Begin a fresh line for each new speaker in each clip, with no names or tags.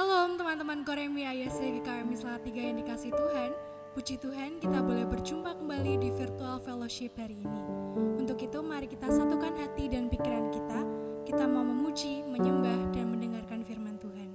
Shalom teman-teman Koremi AYC GKMI Salatiga yang dikasih Tuhan. Puji Tuhan kita boleh berjumpa kembali di virtual fellowship hari ini. Untuk itu mari kita satukan hati dan pikiran kita. Kita mau memuji, menyembah, dan mendengarkan firman Tuhan.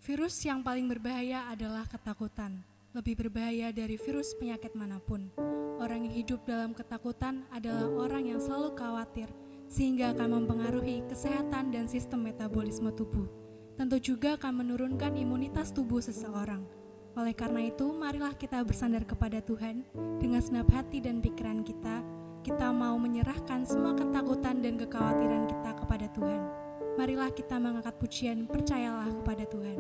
Virus yang paling berbahaya adalah ketakutan. Lebih berbahaya dari virus penyakit manapun. Orang yang hidup dalam ketakutan adalah orang yang selalu khawatir, sehingga akan mempengaruhi kesehatan dan sistem metabolisme tubuh. Tentu juga akan menurunkan imunitas tubuh seseorang. Oleh karena itu, marilah kita bersandar kepada Tuhan dengan segenap hati dan pikiran kita. Kita mau menyerahkan semua ketakutan dan kekhawatiran kita kepada Tuhan. Marilah kita mengangkat pujian, percayalah kepada Tuhan.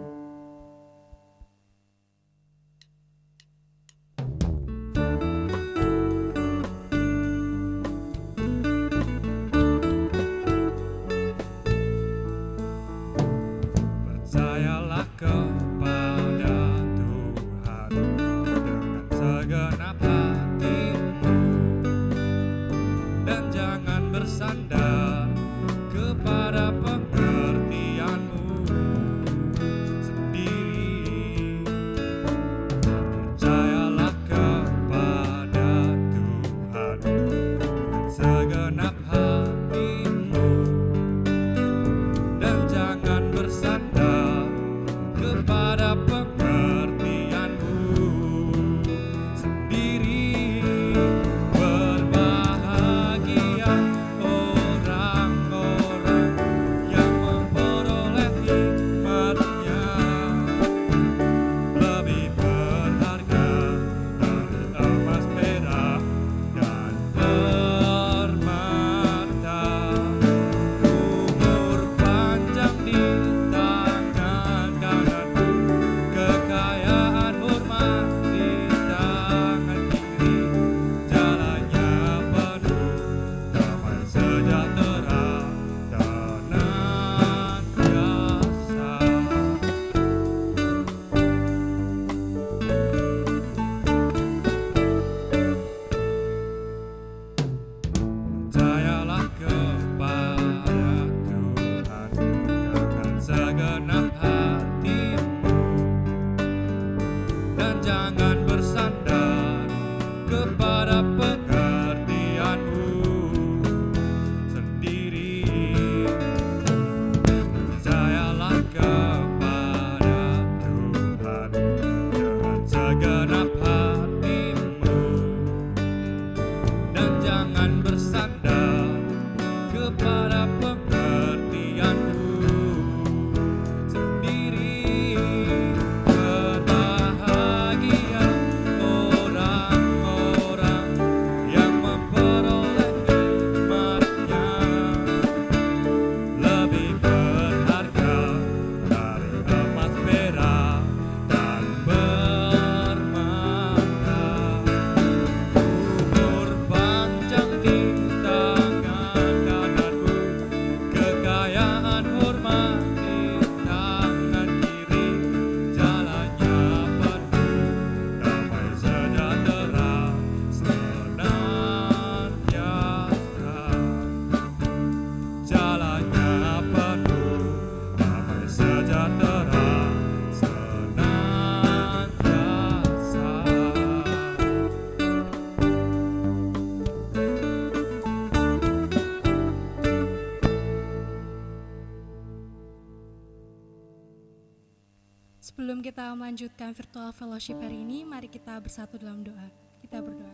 Sebelum kita melanjutkan virtual fellowship hari ini, mari kita bersatu dalam doa. Kita berdoa.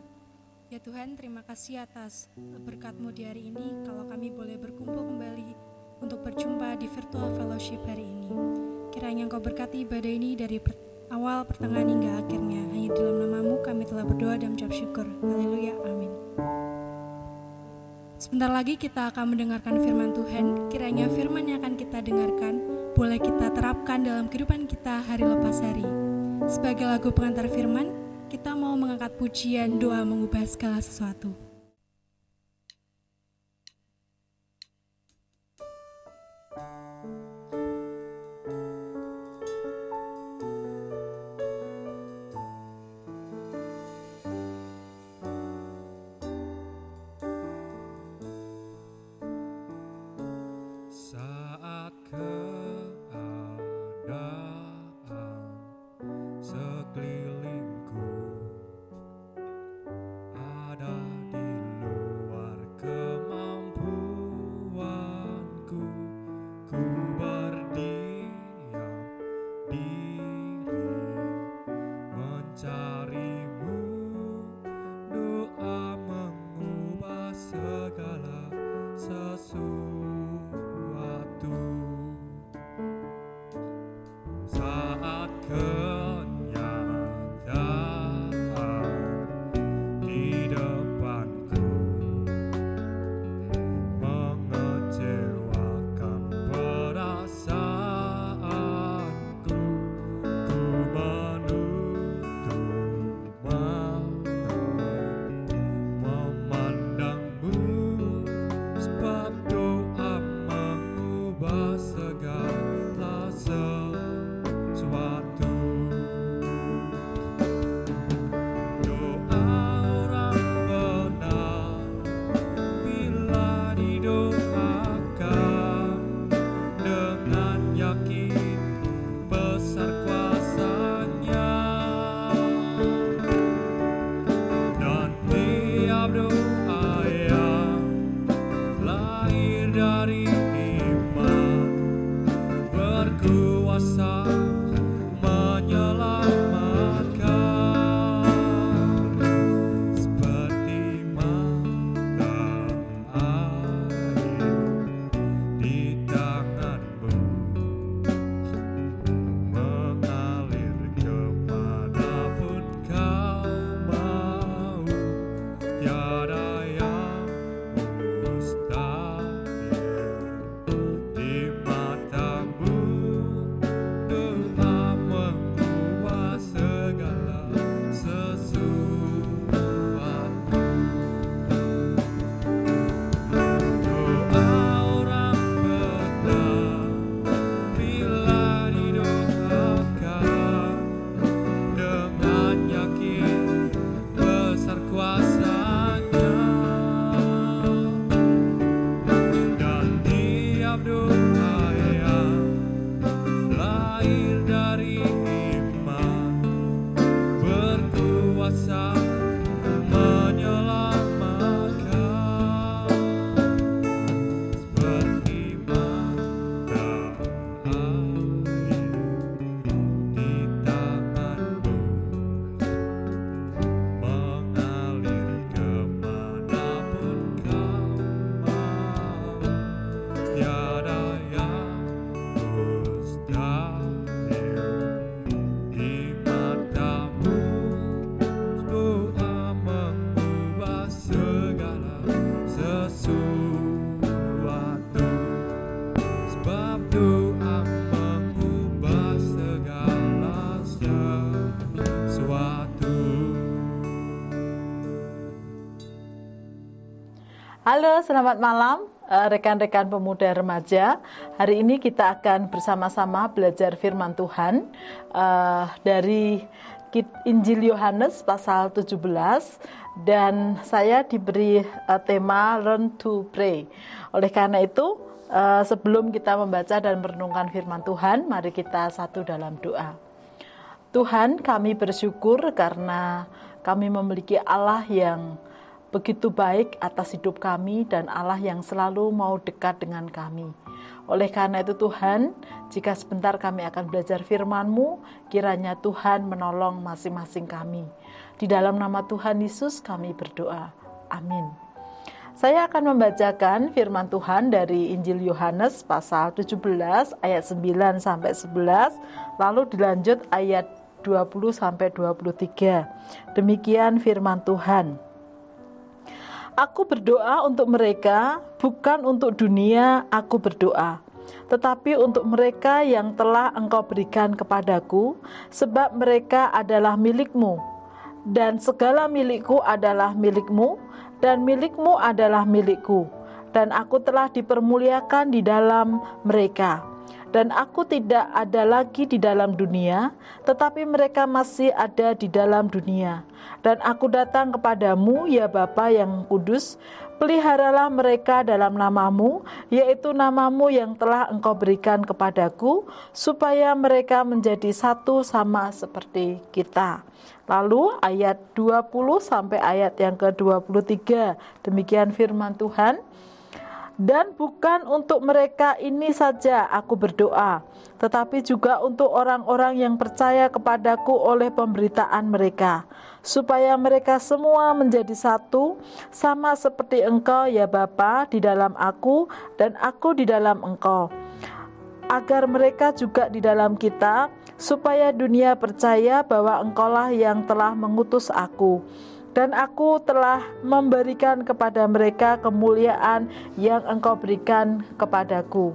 Ya Tuhan, terima kasih atas berkat-Mu di hari ini, kalau kami boleh berkumpul kembali untuk berjumpa di virtual fellowship hari ini. Kiranya Engkau berkati ibadah ini dari awal, pertengahan hingga akhirnya. Hanya di dalam nama-Mu kami telah berdoa dan mengucap syukur. Haleluya, amin. Sebentar lagi kita akan mendengarkan firman Tuhan. Kiranya firman yang akan kita dengarkan boleh kita terapkan dalam kehidupan kita hari lepas hari. Sebagai lagu pengantar firman, kita mau mengangkat pujian doa mengubah segala sesuatu.
Saat segala sesuatu. Doa orang benar bila didoakan dengan yakin besar kuasa-Nya, dan tiap doa yang lahir dari iman berkuasa menyelamatkan, seperti mata air di tanganmu, mengalir kemanapun kau mau. Tiada yang mustahil di matamu. Doa mengubah segala sesuatu. Doa orang benar bila didoakan dengan yakin besar kuasa-Nya, dan tiap doa yang lahir dari iman berkuasa menyelamatkan, seperti mata air di tanganmu, mengalir kemanapun kau mau. Tiada yang mustahil di matamu. Doa mengubah segala sesuatu, sebab doa mengubah segala sesuatu.
Halo, selamat malam rekan-rekan pemuda remaja. Hari ini kita akan bersama-sama belajar firman Tuhan dari Injil Yohanes pasal 17, dan saya diberi tema Learn to Pray. Oleh karena itu, sebelum kita membaca dan merenungkan firman Tuhan, mari kita satu dalam doa. Tuhan, kami bersyukur karena kami memiliki Allah yang begitu baik atas hidup kami dan Allah yang selalu mau dekat dengan kami. Oleh karena itu Tuhan, jika sebentar kami akan belajar firman-Mu, kiranya Tuhan menolong masing-masing kami. Di dalam nama Tuhan Yesus kami berdoa. Amin. Saya akan membacakan firman Tuhan dari Injil Yohanes pasal 17 ayat 9 sampai 11, lalu dilanjut ayat 20 sampai 23. Demikian firman Tuhan. Aku berdoa untuk mereka, bukan untuk dunia aku berdoa, tetapi untuk mereka yang telah Engkau berikan kepadaku, sebab mereka adalah milik-Mu, dan segala milikku adalah milik-Mu, dan milik-Mu adalah milikku, dan aku telah dipermuliakan di dalam mereka. Dan aku tidak ada lagi di dalam dunia, tetapi mereka masih ada di dalam dunia. Dan aku datang kepadamu, ya Bapa yang kudus, peliharalah mereka dalam namamu, yaitu namamu yang telah Engkau berikan kepadaku, supaya mereka menjadi satu sama seperti kita. Lalu ayat 20 sampai ayat yang ke-23, demikian firman Tuhan. Dan bukan untuk mereka ini saja aku berdoa, tetapi juga untuk orang-orang yang percaya kepadaku oleh pemberitaan mereka, supaya mereka semua menjadi satu, sama seperti Engkau ya Bapa di dalam aku dan aku di dalam Engkau, agar mereka juga di dalam kita, supaya dunia percaya bahwa Engkaulah yang telah mengutus aku. Dan aku telah memberikan kepada mereka kemuliaan yang Engkau berikan kepadaku,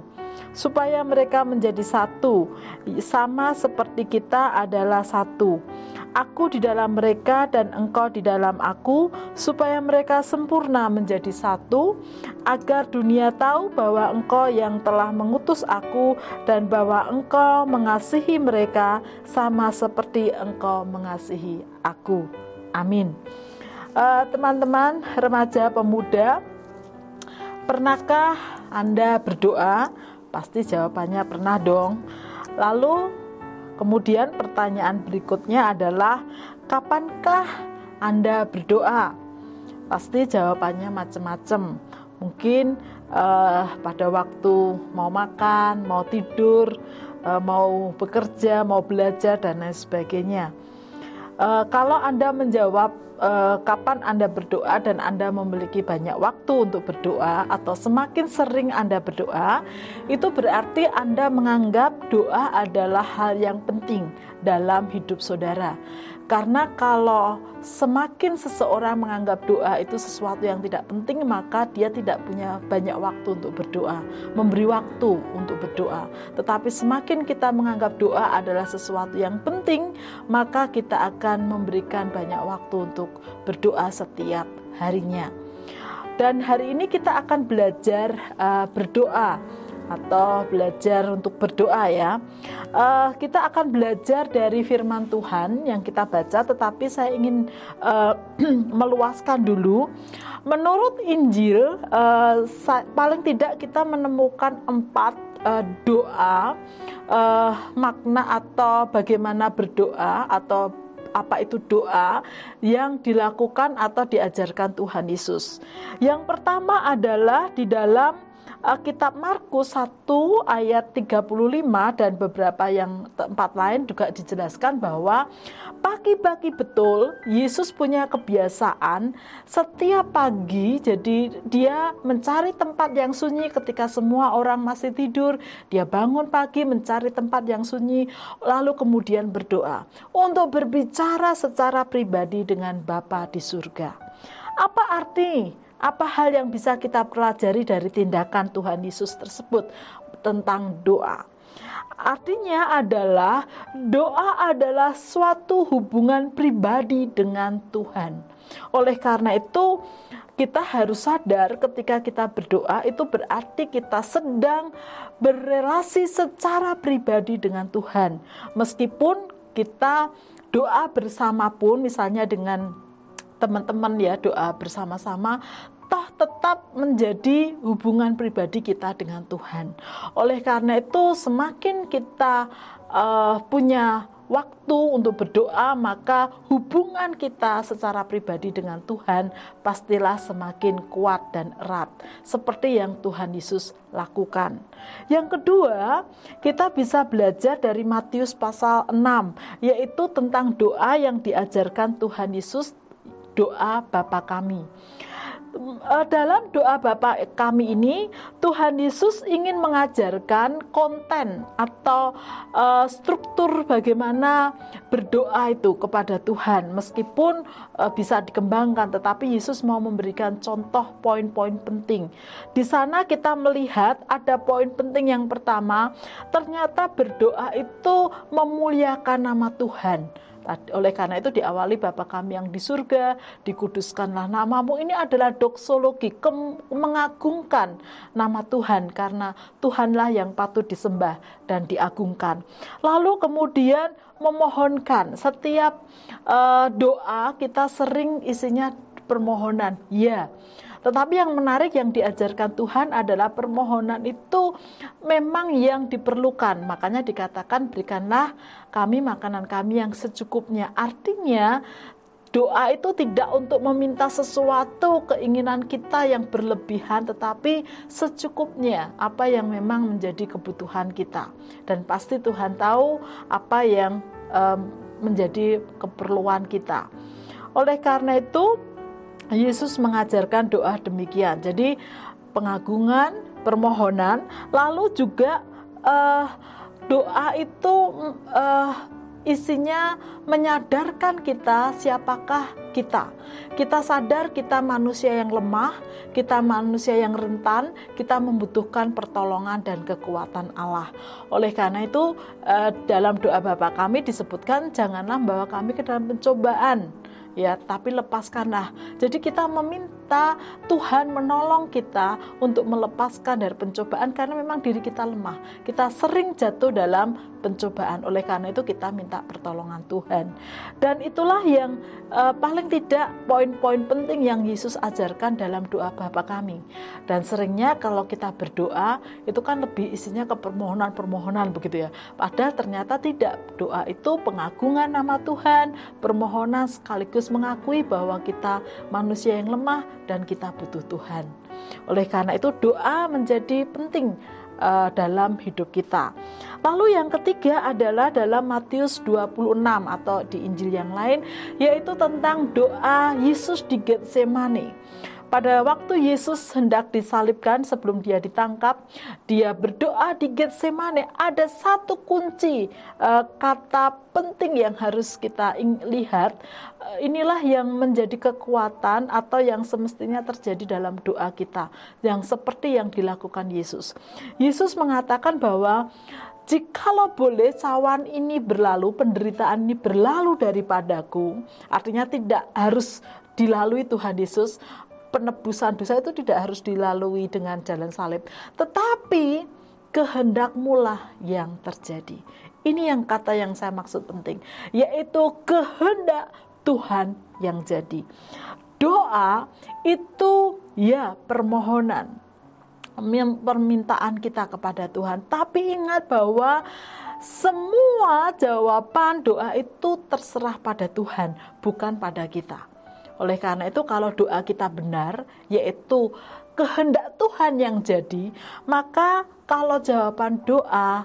supaya mereka menjadi satu, sama seperti kita adalah satu. Aku di dalam mereka dan Engkau di dalam aku, supaya mereka sempurna menjadi satu, agar dunia tahu bahwa Engkau yang telah mengutus aku dan bahwa Engkau mengasihi mereka sama seperti Engkau mengasihi aku. Amin. Teman-teman remaja pemuda, pernahkah Anda berdoa? Pasti jawabannya pernah dong. Lalu kemudian pertanyaan berikutnya adalah, kapankah Anda berdoa? Pasti jawabannya macam-macam. Mungkin pada waktu mau makan, mau tidur, mau bekerja, mau belajar, dan lain sebagainya. Kalau Anda menjawab kapan Anda berdoa dan Anda memiliki banyak waktu untuk berdoa, atau semakin sering Anda berdoa, itu berarti Anda menganggap doa adalah hal yang penting dalam hidup saudara. Karena kalau semakin seseorang menganggap doa itu sesuatu yang tidak penting, maka dia tidak punya banyak waktu untuk berdoa, memberi waktu untuk berdoa. Tetapi semakin kita menganggap doa adalah sesuatu yang penting, maka kita akan memberikan banyak waktu untuk berdoa setiap harinya. Dan hari ini kita akan belajar berdoa, atau belajar untuk berdoa ya. Kita akan belajar dari firman Tuhan yang kita baca, tetapi saya ingin meluaskan dulu. Menurut Injil, paling tidak kita menemukan 4 doa, makna atau bagaimana berdoa, atau apa itu doa yang dilakukan atau diajarkan Tuhan Yesus. Yang pertama adalah di dalam kitab Markus 1 ayat 35, dan beberapa yang tempat lain juga dijelaskan bahwa pagi-pagi betul Yesus punya kebiasaan setiap pagi, jadi dia mencari tempat yang sunyi ketika semua orang masih tidur. Dia bangun pagi mencari tempat yang sunyi, lalu kemudian berdoa untuk berbicara secara pribadi dengan Bapa di surga. Apa arti? Apa hal yang bisa kita pelajari dari tindakan Tuhan Yesus tersebut tentang doa? Artinya adalah doa adalah suatu hubungan pribadi dengan Tuhan. Oleh karena itu, kita harus sadar ketika kita berdoa itu berarti kita sedang berrelasi secara pribadi dengan Tuhan. Meskipun kita doa bersama pun, misalnya dengan teman-teman ya, doa bersama-sama, toh tetap menjadi hubungan pribadi kita dengan Tuhan. Oleh karena itu, semakin kita punya waktu untuk berdoa, maka hubungan kita secara pribadi dengan Tuhan pastilah semakin kuat dan erat, seperti yang Tuhan Yesus lakukan. Yang kedua, kita bisa belajar dari Matius pasal 6, yaitu tentang doa yang diajarkan Tuhan Yesus, doa Bapa kami. Dalam doa Bapa kami ini, Tuhan Yesus ingin mengajarkan konten atau struktur bagaimana berdoa itu kepada Tuhan. Meskipun bisa dikembangkan, tetapi Yesus mau memberikan contoh poin-poin penting. Di sana kita melihat ada poin penting yang pertama, ternyata berdoa itu memuliakan nama Tuhan. Oleh karena itu diawali Bapa kami yang di surga, dikuduskanlah namamu. Ini adalah doksologi, mengagungkan nama Tuhan, karena Tuhanlah yang patut disembah dan diagungkan. Lalu kemudian memohonkan. Setiap doa kita sering isinya permohonan, ya. Tetapi yang menarik yang diajarkan Tuhan adalah permohonan itu memang yang diperlukan. Makanya dikatakan, berikanlah kami makanan kami yang secukupnya. Artinya doa itu tidak untuk meminta sesuatu keinginan kita yang berlebihan, tetapi secukupnya apa yang memang menjadi kebutuhan kita. Dan pasti Tuhan tahu apa yang menjadi keperluan kita. Oleh karena itu, Yesus mengajarkan doa demikian. Jadi pengagungan, permohonan, lalu juga doa itu isinya menyadarkan kita siapakah kita. Kita sadar kita manusia yang lemah, kita manusia yang rentan, kita membutuhkan pertolongan dan kekuatan Allah. Oleh karena itu dalam doa Bapa kami disebutkan, janganlah membawa kami ke dalam pencobaan, ya, tapi lepaskanlah. Jadi kita meminta Tuhan menolong kita untuk melepaskan dari pencobaan, karena memang diri kita lemah. Kita sering jatuh dalam pencobaan. Oleh karena itu kita minta pertolongan Tuhan. Dan itulah yang paling tidak poin-poin penting yang Yesus ajarkan dalam doa Bapa kami. Dan seringnya kalau kita berdoa itu kan lebih isinya ke permohonan-permohonan begitu ya. Padahal ternyata tidak. Doa itu pengagungan nama Tuhan, permohonan sekaligus mengakui bahwa kita manusia yang lemah dan kita butuh Tuhan. Oleh karena itu doa menjadi penting dalam hidup kita. Lalu yang ketiga adalah dalam Matius 26 atau di Injil yang lain, yaitu tentang doa Yesus di Getsemani. Pada waktu Yesus hendak disalibkan, sebelum dia ditangkap, dia berdoa di Getsemani. Ada satu kunci kata penting yang harus kita lihat. Inilah yang menjadi kekuatan atau yang semestinya terjadi dalam doa kita, yang seperti yang dilakukan Yesus. Yesus mengatakan bahwa jikalau boleh cawan ini berlalu, penderitaan ini berlalu daripadaku, artinya tidak harus dilalui Tuhan Yesus. Penebusan dosa itu tidak harus dilalui dengan jalan salib, tetapi kehendakmulah yang terjadi. Ini yang kata yang saya maksud penting, yaitu kehendak Tuhan yang jadi. Doa itu ya permohonan, permintaan kita kepada Tuhan, tapi ingat bahwa semua jawaban doa itu terserah pada Tuhan, bukan pada kita. Oleh karena itu kalau doa kita benar, yaitu kehendak Tuhan yang jadi, maka kalau jawaban doa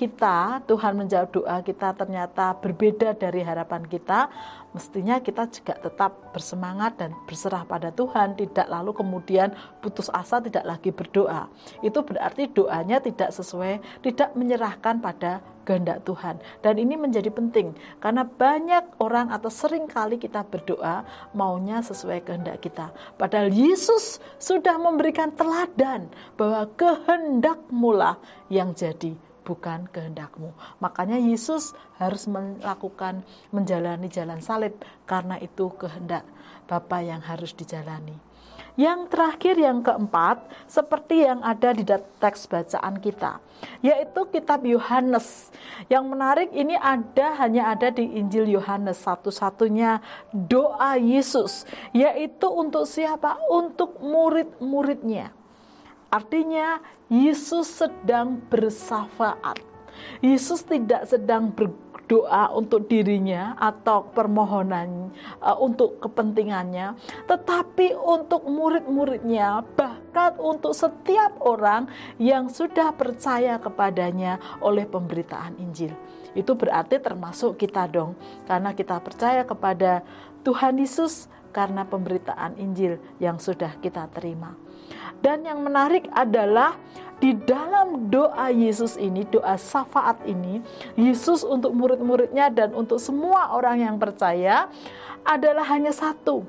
kita, Tuhan menjawab doa kita ternyata berbeda dari harapan kita, mestinya kita juga tetap bersemangat dan berserah pada Tuhan, tidak lalu kemudian putus asa, tidak lagi berdoa. Itu berarti doanya tidak sesuai, tidak menyerahkan pada kehendak Tuhan. Dan ini menjadi penting, karena banyak orang atau sering kali kita berdoa maunya sesuai kehendak kita. Padahal Yesus sudah memberikan teladan bahwa kehendakmulah yang jadi, bukan kehendakmu. Makanya Yesus harus menjalani jalan salib, karena itu kehendak Bapa yang harus dijalani. Yang terakhir, yang keempat, seperti yang ada di teks bacaan kita, yaitu kitab Yohanes. Yang menarik ini hanya ada di Injil Yohanes, satu-satunya doa Yesus, yaitu untuk siapa? Untuk murid-muridnya. Artinya Yesus sedang bersyafaat. Yesus tidak sedang berdoa untuk dirinya atau permohonan untuk kepentingannya, tetapi untuk murid-muridnya, bahkan untuk setiap orang yang sudah percaya kepadanya oleh pemberitaan Injil. Itu berarti termasuk kita dong, karena kita percaya kepada Tuhan Yesus karena pemberitaan Injil yang sudah kita terima. Dan yang menarik adalah di dalam doa Yesus ini, doa syafaat ini, Yesus untuk murid-muridnya dan untuk semua orang yang percaya adalah hanya satu,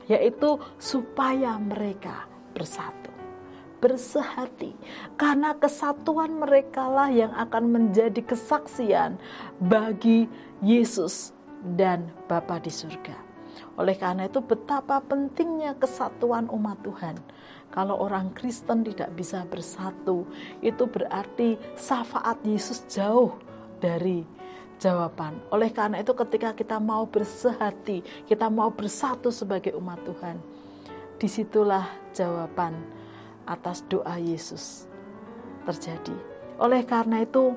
yaitu supaya mereka bersatu, bersehati. Karena kesatuan merekalah yang akan menjadi kesaksian bagi Yesus dan Bapa di surga. Oleh karena itu betapa pentingnya kesatuan umat Tuhan. Kalau orang Kristen tidak bisa bersatu, itu berarti syafaat Yesus jauh dari jawaban. Oleh karena itu ketika kita mau bersehati, kita mau bersatu sebagai umat Tuhan, disitulah jawaban atas doa Yesus terjadi. Oleh karena itu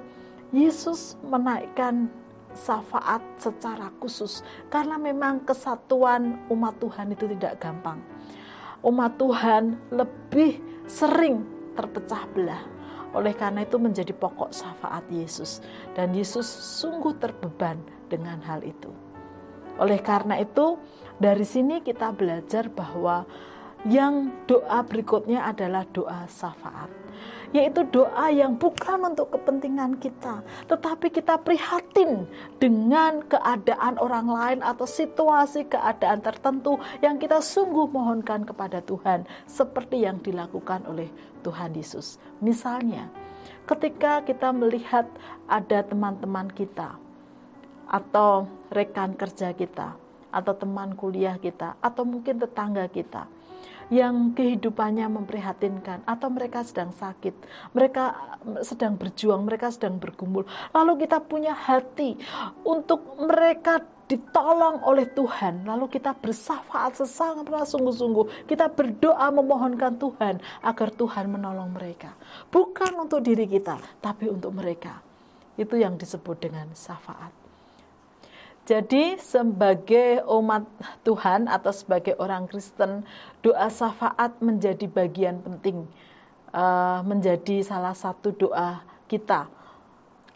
Yesus menaikkan syafaat secara khusus, karena memang kesatuan umat Tuhan itu tidak gampang. Umat Tuhan lebih sering terpecah belah. Oleh karena itu menjadi pokok syafaat Yesus, dan Yesus sungguh terbeban dengan hal itu. Oleh karena itu dari sini kita belajar bahwa Yang doa berikutnya adalah doa syafaat, yaitu doa yang bukan untuk kepentingan kita, tetapi kita prihatin dengan keadaan orang lain atau situasi keadaan tertentu yang kita sungguh mohonkan kepada Tuhan, seperti yang dilakukan oleh Tuhan Yesus. Misalnya, ketika kita melihat ada teman-teman kita, atau rekan kerja kita, atau teman kuliah kita, atau mungkin tetangga kita, yang kehidupannya memprihatinkan, atau mereka sedang sakit, mereka sedang berjuang, mereka sedang bergumul, lalu kita punya hati untuk mereka ditolong oleh Tuhan, lalu kita bersyafaat sangat sungguh-sungguh, kita berdoa memohonkan Tuhan agar Tuhan menolong mereka, bukan untuk diri kita, tapi untuk mereka. Itu yang disebut dengan syafaat. Jadi sebagai umat Tuhan atau sebagai orang Kristen, doa syafaat menjadi bagian penting, menjadi salah satu doa kita,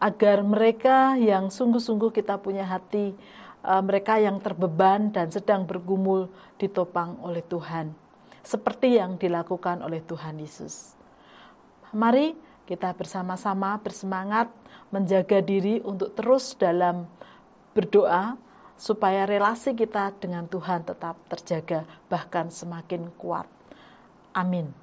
agar mereka yang sungguh-sungguh kita punya hati, mereka yang terbeban dan sedang bergumul ditopang oleh Tuhan, seperti yang dilakukan oleh Tuhan Yesus. Mari kita bersama-sama bersemangat menjaga diri untuk terus dalam berdoa supaya relasi kita dengan Tuhan tetap terjaga, bahkan semakin kuat. Amin.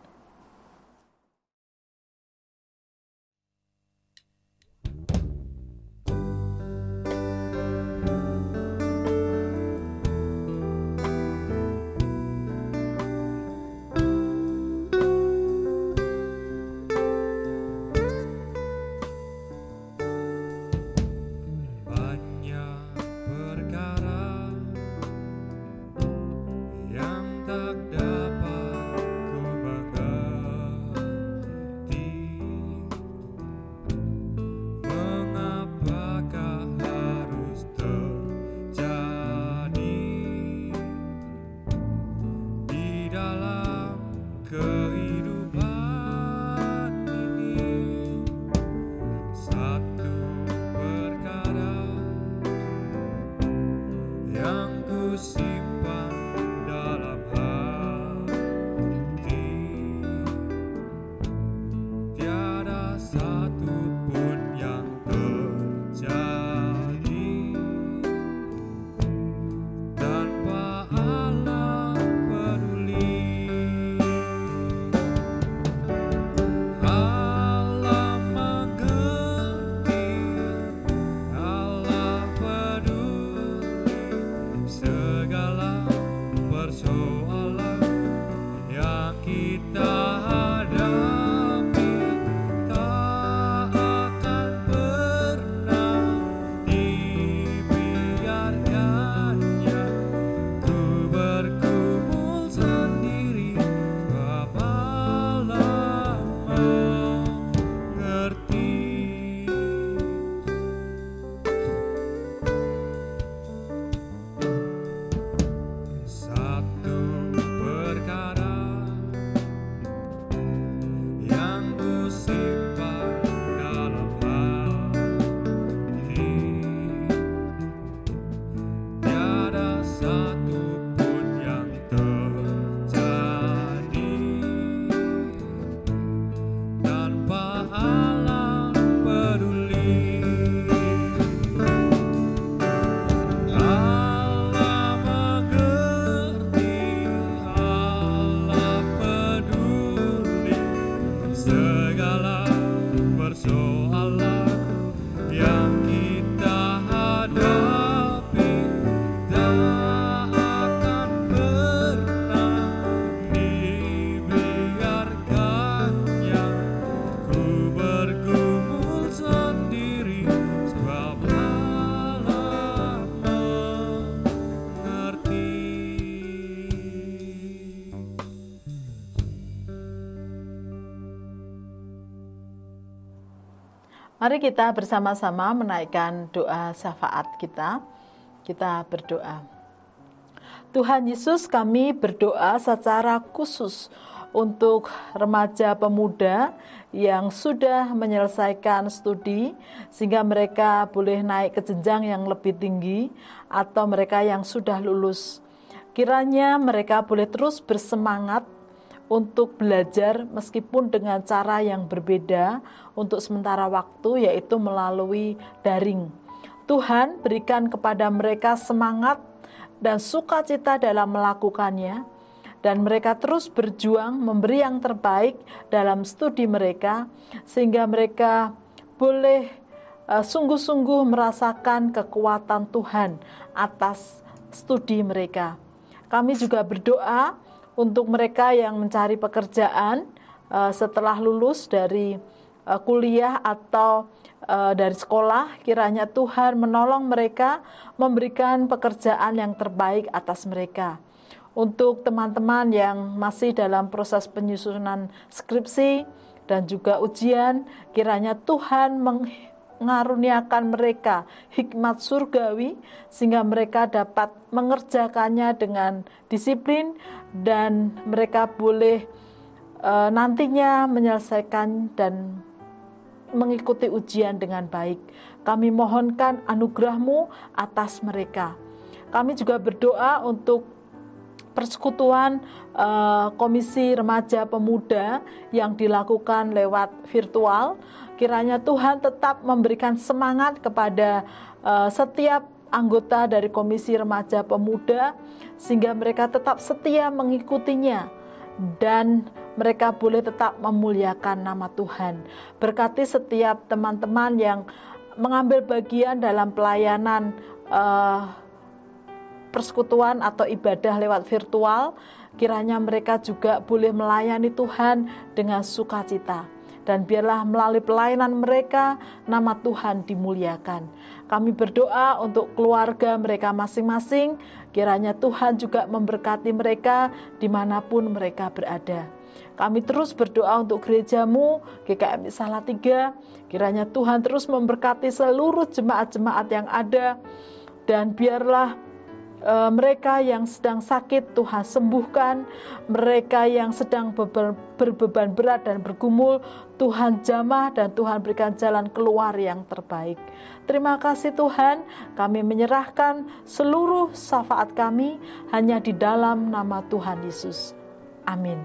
Mari kita bersama-sama menaikkan doa syafaat kita. Kita berdoa. Tuhan Yesus, kami berdoa secara khusus untuk remaja pemuda yang sudah menyelesaikan studi sehingga mereka boleh naik ke jenjang yang lebih tinggi, atau mereka yang sudah lulus. Kiranya mereka boleh terus bersemangat untuk belajar meskipun dengan cara yang berbeda untuk sementara waktu, yaitu melalui daring. Tuhan berikan kepada mereka semangat dan sukacita dalam melakukannya, dan mereka terus berjuang memberi yang terbaik dalam studi mereka, sehingga mereka boleh sungguh-sungguh merasakan kekuatan Tuhan atas studi mereka. Kami juga berdoa untuk mereka yang mencari pekerjaan setelah lulus dari kuliah atau dari sekolah, kiranya Tuhan menolong mereka, memberikan pekerjaan yang terbaik atas mereka. Untuk teman-teman yang masih dalam proses penyusunan skripsi dan juga ujian, kiranya Tuhan mengaruniakan mereka hikmat surgawi sehingga mereka dapat mengerjakannya dengan disiplin dan mereka boleh nantinya menyelesaikan dan mengikuti ujian dengan baik. Kami mohonkan anugerah-Mu atas mereka. Kami juga berdoa untuk persekutuan Komisi Remaja Pemuda yang dilakukan lewat virtual. Kiranya Tuhan tetap memberikan semangat kepada setiap anggota dari Komisi Remaja Pemuda sehingga mereka tetap setia mengikutinya dan mereka boleh tetap memuliakan nama Tuhan. Berkati setiap teman-teman yang mengambil bagian dalam pelayanan persekutuan atau ibadah lewat virtual, kiranya mereka juga boleh melayani Tuhan dengan sukacita. Dan biarlah melalui pelayanan mereka, nama Tuhan dimuliakan. Kami berdoa untuk keluarga mereka masing-masing, kiranya Tuhan juga memberkati mereka dimanapun mereka berada. Kami terus berdoa untuk gereja-Mu, GKMI Salatiga, kiranya Tuhan terus memberkati seluruh jemaat-jemaat yang ada, dan biarlah mereka yang sedang sakit Tuhan sembuhkan, mereka yang sedang berbeban berat dan bergumul Tuhan jamah dan Tuhan berikan jalan keluar yang terbaik. Terima kasih Tuhan, kami menyerahkan seluruh syafaat kami hanya di dalam nama Tuhan Yesus. Amin.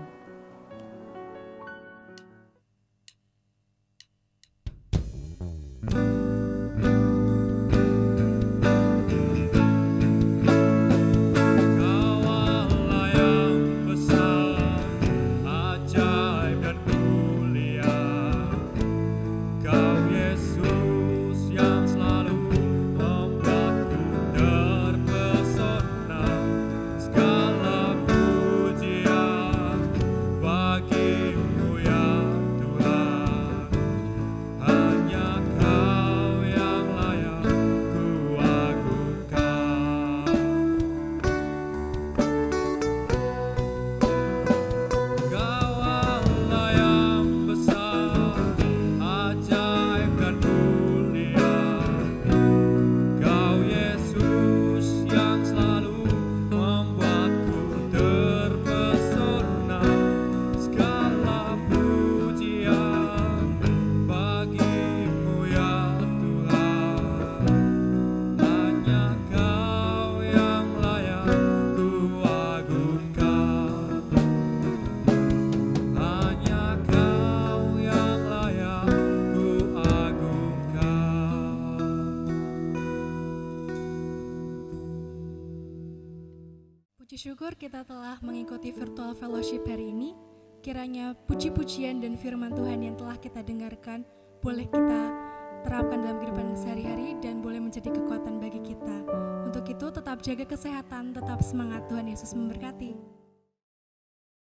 Puji syukur kita telah mengikuti virtual fellowship hari ini. Kiranya puji-pujian dan firman Tuhan yang telah kita dengarkan boleh kita terapkan dalam kehidupan sehari-hari dan boleh menjadi kekuatan bagi kita. Untuk itu tetap jaga kesehatan, tetap semangat, Tuhan Yesus memberkati.